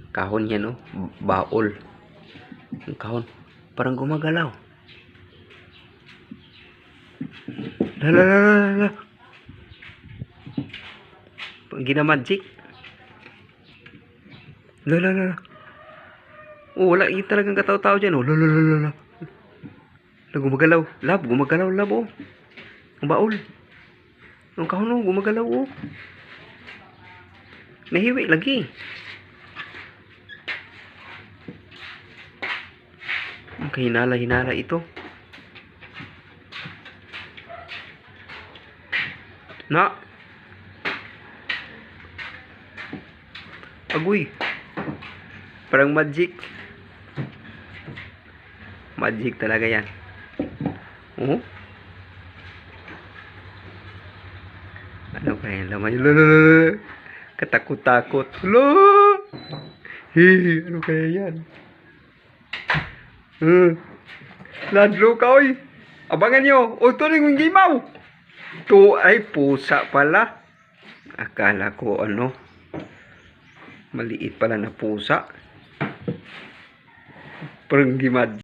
Kahon yan, oh. Baol. Ang kahon. Parang gumagalaw. Lala. Pag ginamagic. Lala. Oh, wala yung talagang kataw-tao dyan, oh. Lala. Gumagalaw. Gumagalaw, lab, oh. Ang baol. Ang kahon, oh. Gumagalaw, oh. Nahiwi lagi. Ang kahinala-hinala ito. Na. Agoy. Parang magic. Magic talaga yan. Oh. Ano kaya laman yun? Katakot-takot. Ano kaya yan? Ladlo ka, oy. Abangan nyo. O, ito rin yung gimaw. Ito ay pusa pala. Akala ko ano. Maliit pala na pusa. Parang gimad.